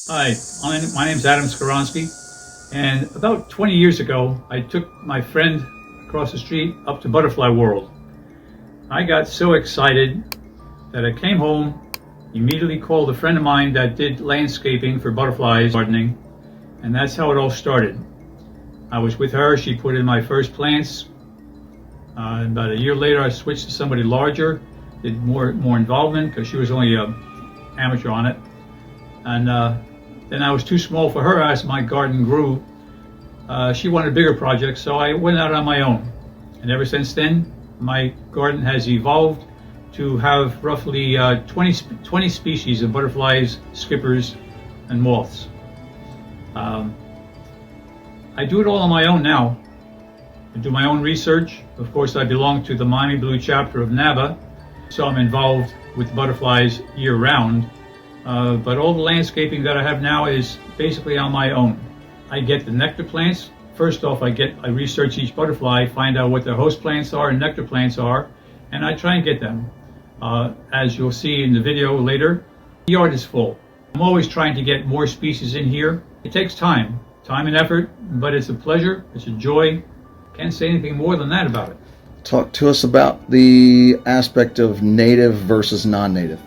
Hi, my name's Adam Skowronski, and about 20 years ago, I took my friend across the street up to Butterfly World. I got so excited that I came home, immediately called a friend of mine that did landscaping for butterflies, gardening, and that's how it all started. I was with her, she put in my first plants. About a year later, I switched to somebody larger, did more involvement because she was only an amateur on it. And then I was too small for her as my garden grew. She wanted bigger projects, so I went out on my own. And ever since then, my garden has evolved to have roughly 20 species of butterflies, skippers, and moths. I do it all on my own now. I do my own research. Of course, I belong to the Miami Blue chapter of NABA, so I'm involved with butterflies year-round. But all the landscaping that I have now is basically on my own. I get the nectar plants. First off, I research each butterfly, find out what their host plants are and nectar plants are, and I try and get them. As you'll see in the video later, the yard is full. I'm always trying to get more species in here. It takes time and effort, but it's a pleasure, it's a joy. Can't say anything more than that about it. Talk to us about the aspect of native versus non-native.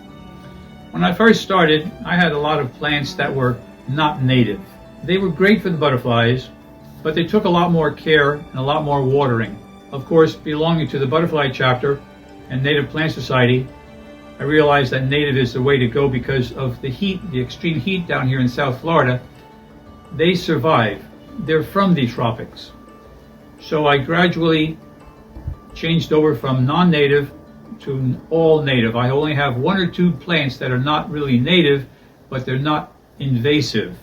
When I first started, I had a lot of plants that were not native. They were great for the butterflies, but they took a lot more care and a lot more watering. Of course, belonging to the Butterfly chapter and Native Plant Society, I realized that native is the way to go because of the heat, the extreme heat down here in South Florida. They survive. They're from the tropics. So I gradually changed over from non-native to all native. I only have one or two plants that are not really native, but they're not invasive.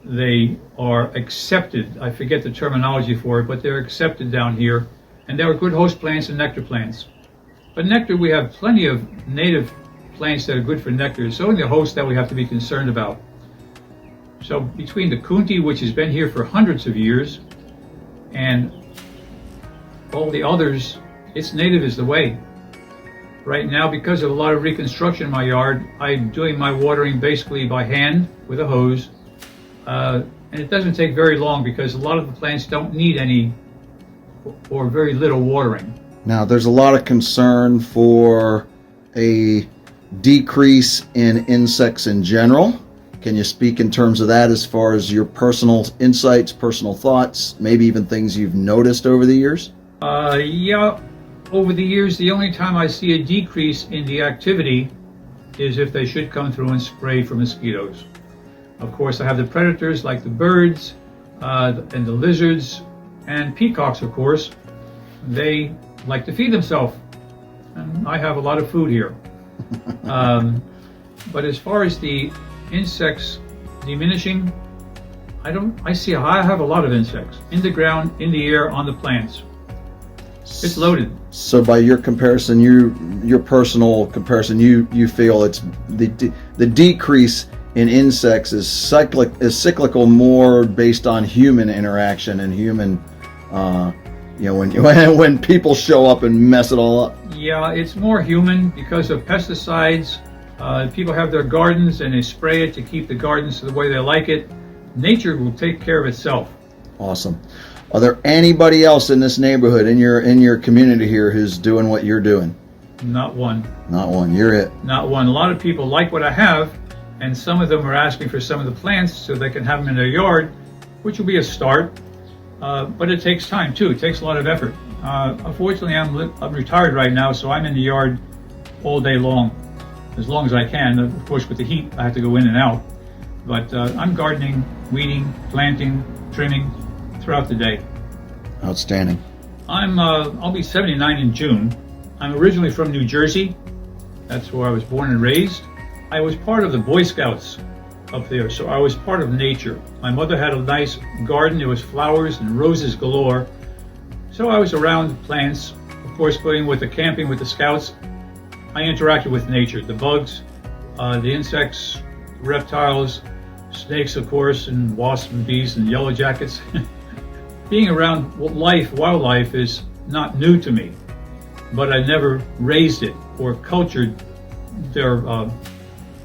They are accepted. I forget the terminology for it, but they're accepted down here. And there are good host plants and nectar plants. But nectar, we have plenty of native plants that are good for nectar. It's only the host that we have to be concerned about. So between the Kunti, which has been here for hundreds of years, and all the others, it's native is the way. Right now, because of a lot of reconstruction in my yard, I'm doing my watering basically by hand with a hose. And it doesn't take very long because a lot of the plants don't need any or very little watering. Now, there's a lot of concern for a decrease in insects in general. Can you speak in terms of that as far as your personal insights, personal thoughts, maybe even things you've noticed over the years? Yeah. Over the years, the only time I see a decrease in the activity is if they should come through and spray for mosquitoes. Of course, I have the predators like the birds and the lizards and peacocks, of course. They like to feed themselves, and I have a lot of food here. But as far as the insects diminishing, I have a lot of insects in the ground, in the air, on the plants. It's loaded. So by your comparison, your personal comparison, you feel it's the decrease in insects is cyclical, more based on human interaction and human, when people show up and mess it all up. Yeah, it's more human because of pesticides. People have their gardens and they spray it to keep the gardens the way they like it. Nature will take care of itself. Awesome. Are there anybody else in this neighborhood, in your community here, who's doing what you're doing? Not one. Not one. You're it. Not one. A lot of people like what I have, and some of them are asking for some of the plants so they can have them in their yard, which will be a start. But it takes time too. It takes a lot of effort. Unfortunately, I'm retired right now, so I'm in the yard all day long as I can. Of course, with the heat, I have to go in and out. But I'm gardening, weeding, planting, trimming throughout the day. Outstanding. I'll be 79 in June. I'm originally from New Jersey. That's where I was born and raised. I was part of the Boy Scouts up there, so I was part of nature. My mother had a nice garden. There was flowers and roses galore. So I was around plants. Of course, going with the camping with the Scouts, I interacted with nature. The bugs, the insects, reptiles, snakes, of course, and wasps and bees and yellow jackets. Being around wildlife is not new to me, but I never raised it or cultured their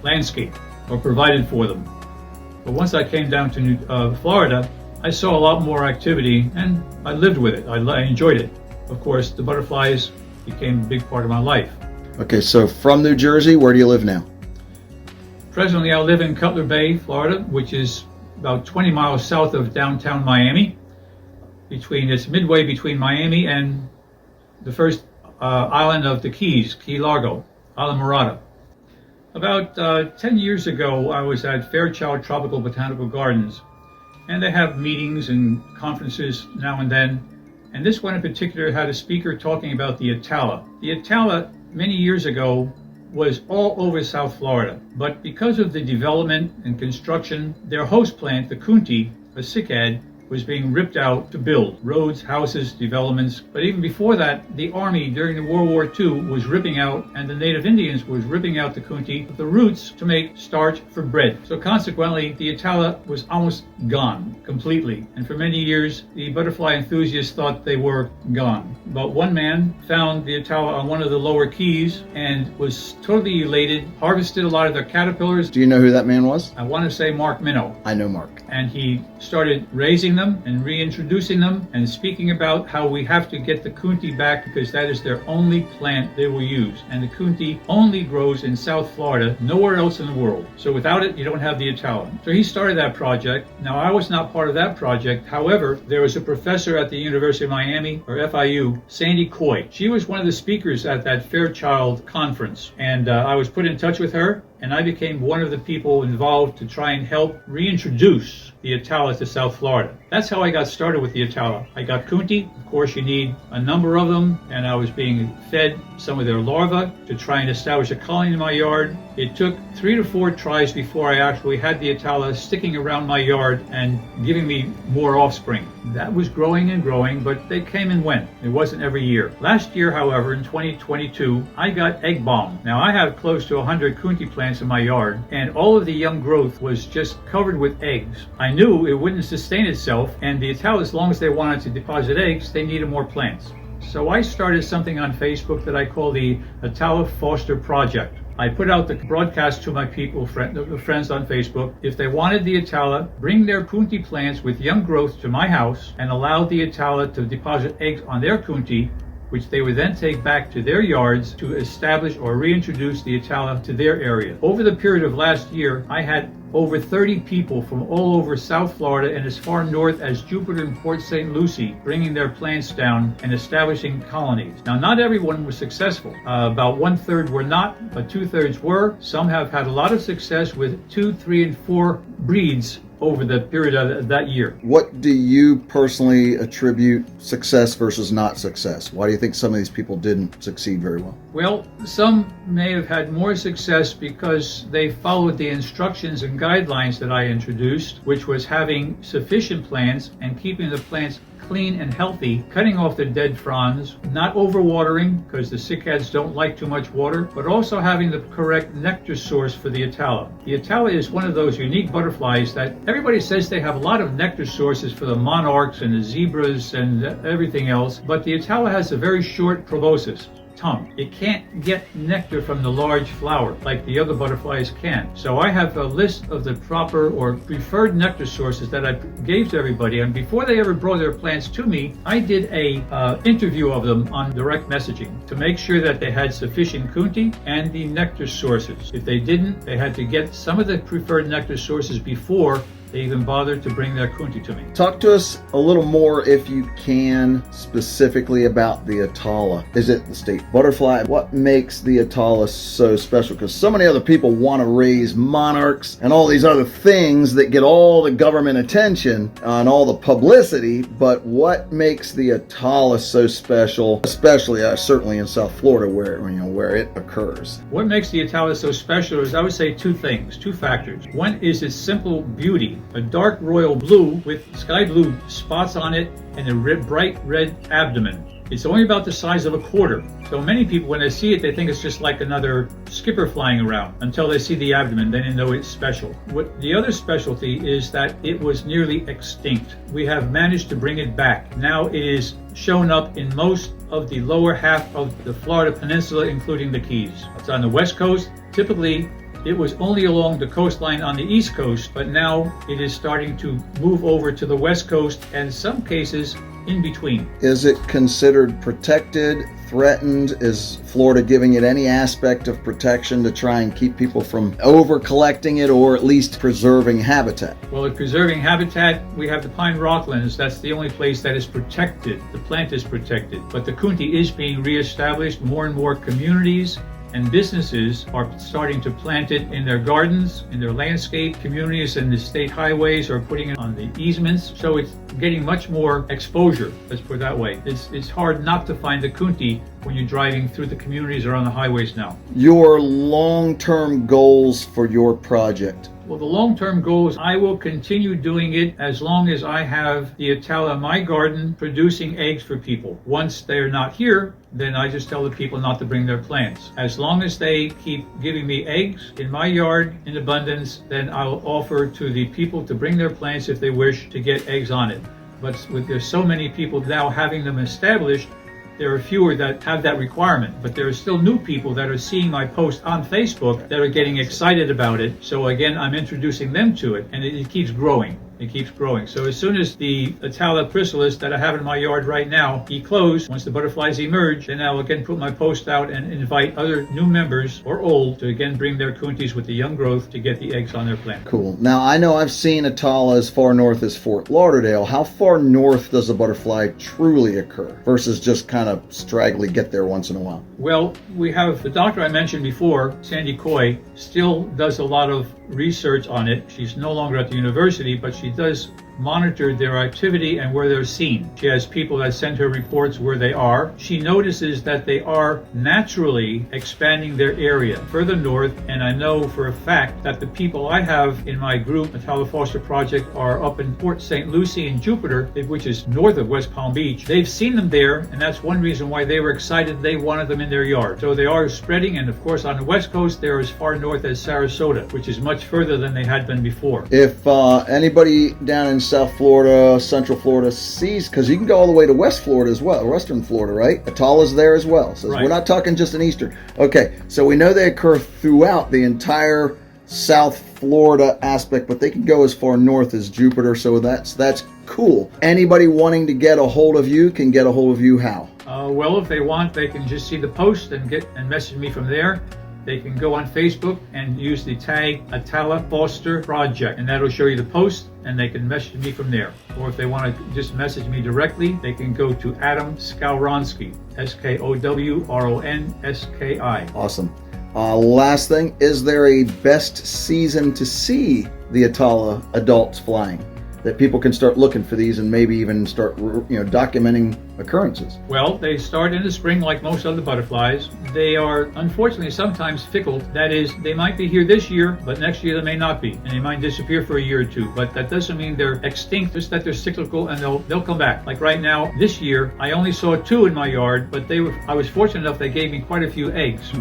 landscape or provided for them. But once I came down to Florida, I saw a lot more activity and I lived with it. I enjoyed it. Of course, the butterflies became a big part of my life. Okay, so from New Jersey, where do you live now? Presently, I live in Cutler Bay, Florida, which is about 20 miles south of downtown Miami. It's midway between Miami and the first island of the Keys, Key Largo, Isla Morada. About 10 years ago, I was at Fairchild Tropical Botanical Gardens, and they have meetings and conferences now and then. And this one in particular had a speaker talking about the Atala. The Atala, many years ago, was all over South Florida, but because of the development and construction, their host plant, the Kunti, a cicad, was being ripped out to build roads, houses, developments. But even before that, the army during the World War II was ripping out, and the native Indians was ripping out the Kunti, the roots, to make starch for bread. So consequently, the Atala was almost gone completely. And for many years, the butterfly enthusiasts thought they were gone. But one man found the Atala on one of the lower keys and was totally elated, harvested a lot of their caterpillars. Do you know who that man was? I want to say Mark Minnow. I know Mark. And he started raising them and reintroducing them and speaking about how we have to get the Kunti back because that is their only plant they will use. And the Kunti only grows in South Florida, nowhere else in the world. So without it, you don't have the Atala. So he started that project. Now, I was not part of that project. However, there was a professor at the University of Miami, or FIU, Sandy Coy. She was one of the speakers at that Fairchild conference. And I was put in touch with her, and I became one of the people involved to try and help reintroduce the Atala to South Florida. That's how I got started with the Atala. I got Kunti. Of course, you need a number of them, and I was being fed some of their larvae to try and establish a colony in my yard. It took 3 to 4 tries before I actually had the Atala sticking around my yard and giving me more offspring. That was growing and growing, but they came and went. It wasn't every year. Last year, however, in 2022, I got egg bomb. Now, I have close to 100 Kunti plants in my yard, and all of the young growth was just covered with eggs. I knew it wouldn't sustain itself, and the Atala, as long as they wanted to deposit eggs, they needed more plants. So I started something on Facebook that I call the Atala Foster Project. I put out the broadcast to my people, friends on Facebook. If they wanted the Atala, bring their Kunti plants with young growth to my house and allow the Atala to deposit eggs on their Kunti, which they would then take back to their yards to establish or reintroduce the Atala to their area. Over the period of last year, I had over 30 people from all over South Florida and as far north as Jupiter and Port St. Lucie bringing their plants down and establishing colonies. Now, not everyone was successful. About 1/3 were not, but 2/3 were. Some have had a lot of success with 2, 3, and 4 breeds over the period of that year. What do you personally attribute success versus not success? Why do you think some of these people didn't succeed very well? Well, some may have had more success because they followed the instructions and guidelines that I introduced, which was having sufficient plants and keeping the plants clean and healthy, cutting off the dead fronds, not overwatering because the cicads don't like too much water, but also having the correct nectar source for the Atala. The Atala is one of those unique butterflies that everybody says they have a lot of nectar sources for the monarchs and the zebras and everything else, but the Atala has a very short proboscis. Tongue. It can't get nectar from the large flower like the other butterflies can. So I have a list of the proper or preferred nectar sources that I gave to everybody, and before they ever brought their plants to me, I did a interview of them on direct messaging to make sure that they had sufficient Kunti and the nectar sources. If they didn't, they had to get some of the preferred nectar sources before they even bothered to bring their Kunti to me. Talk to us a little more, if you can, specifically about the Atala. Is it the state butterfly? What makes the Atala so special? Because so many other people want to raise monarchs and all these other things that get all the government attention and all the publicity, but what makes the Atala so special, especially certainly in South Florida where it occurs? What makes the Atala so special is, I would say, 2 things, 2 factors. One is its simple beauty. A dark royal blue with sky blue spots on it and a bright red abdomen. It's only about the size of a quarter. So many people, when they see it, they think it's just like another skipper flying around until they see the abdomen. Then they know it's special. The other specialty is that it was nearly extinct. We have managed to bring it back. Now it is shown up in most of the lower half of the Florida Peninsula, including the Keys. It's on the West Coast. Typically, It was only along the coastline on the East Coast, but now it is starting to move over to the West Coast and in some cases in between. Is it considered protected, threatened? Is Florida giving it any aspect of protection to try and keep people from over collecting it, or at least preserving habitat? Well, in preserving habitat, we have the pine rocklands. That's the only place that is protected. The plant is protected, but the coontie is being reestablished. More and more communities and businesses are starting to plant it in their gardens, in their landscape. Communities and the state highways are putting it on the easements. So it's getting much more exposure, let's put it that way. It's hard not to find the coontie when you're driving through the communities or on the highways now. Your long-term goals for your project? Well, the long-term goal is I will continue doing it as long as I have the Atala in my garden producing eggs for people. Once they're not here, then I just tell the people not to bring their plants. As long as they keep giving me eggs in my yard in abundance, then I'll offer to the people to bring their plants if they wish to get eggs on it. But there's so many people now having them established, there are fewer that have that requirement, but there are still new people that are seeing my post on Facebook that are getting excited about it. So again, I'm introducing them to it, and it keeps growing. It keeps growing. So as soon as the Atala chrysalis that I have in my yard right now eclose, once the butterflies emerge, then I'll again put my post out and invite other new members or old to again bring their coonties with the young growth to get the eggs on their plant. Cool. Now, I know I've seen Atala as far north as Fort Lauderdale. How far north does a butterfly truly occur versus just kind of straggly get there once in a while? Well, we have the doctor I mentioned before, Sandy Coy, still does a lot of research on it. She's no longer at the university, but she does monitor their activity and where they're seen. She has people that send her reports where they are. She notices that they are naturally expanding their area further north, and I know for a fact that the people I have in my group, Atala Foster Project, are up in Port St. Lucie in Jupiter, which is north of West Palm Beach. They've seen them there, and that's one reason why they were excited. They wanted them in their yard. So they are spreading, and of course on the West Coast, they're as far north as Sarasota, which is much further than they had been before. If anybody down in South Florida, Central Florida sees, because you can go all the way to West Florida as well, Western Florida, right? Atala's there as well. So right. We're not talking just an Eastern. Okay, so we know they occur throughout the entire South Florida aspect, but they can go as far north as Jupiter, so that's cool. Anybody wanting to get a hold of you can get a hold of you how? Well, if they want, they can just see the post and message me from there. They can go on Facebook and use the tag Atala Foster Project, and that'll show you the post, and they can message me from there. Or if they want to just message me directly, they can go to Adam Skowronski, Skowronski. Awesome. Last thing, is there a best season to see the Atala adults flying, that people can start looking for these and maybe even start documenting occurrences? Well, they start in the spring like most other butterflies. They are unfortunately sometimes fickle. That is, they might be here this year, but next year they may not be, and they might disappear for a year or two. But that doesn't mean they're extinct, just that they're cyclical, and they'll come back. Like right now, this year, I only saw 2 in my yard, but I was fortunate enough they gave me quite a few eggs.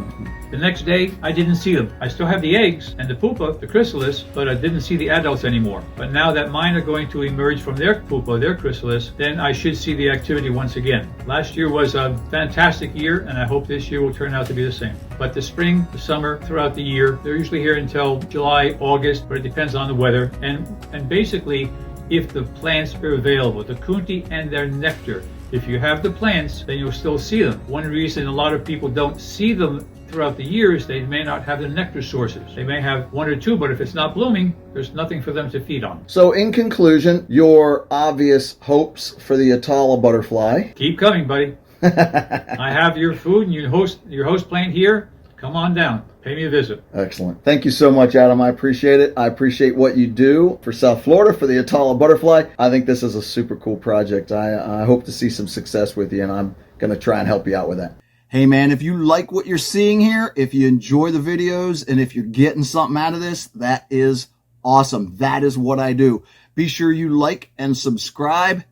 The next day, I didn't see them. I still have the eggs and the pupa, the chrysalis, but I didn't see the adults anymore. But now that mine are going to emerge from their pupa, their chrysalis, then I should see the activity once again. Last year was a fantastic year, and I hope this year will turn out to be the same. But the spring, the summer, throughout the year, they're usually here until July, August, but it depends on the weather. And basically, if the plants are available, the coontie and their nectar. If you have the plants, then you'll still see them. One reason a lot of people don't see them throughout the years, they may not have the nectar sources. They may have 1 or 2, but if it's not blooming, there's nothing for them to feed on. So in conclusion, your obvious hopes for the Atala butterfly. Keep coming, buddy. I have your food and your host plant here. Come on down. Pay me a visit. Excellent. Thank you so much, Adam. I appreciate it. I appreciate what you do for South Florida, for the Atala butterfly. I think this is a super cool project. I hope to see some success with you, and I'm going to try and help you out with that. Hey man, if you like what you're seeing here, if you enjoy the videos, and if you're getting something out of this, that is awesome. That is what I do. Be sure you like and subscribe.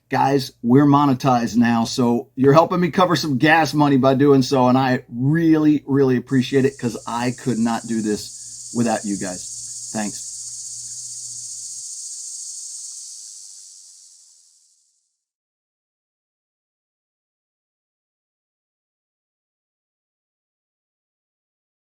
Guys, we're monetized now, so you're helping me cover some gas money by doing so, and I really, really appreciate it, because I could not do this without you guys. Thanks.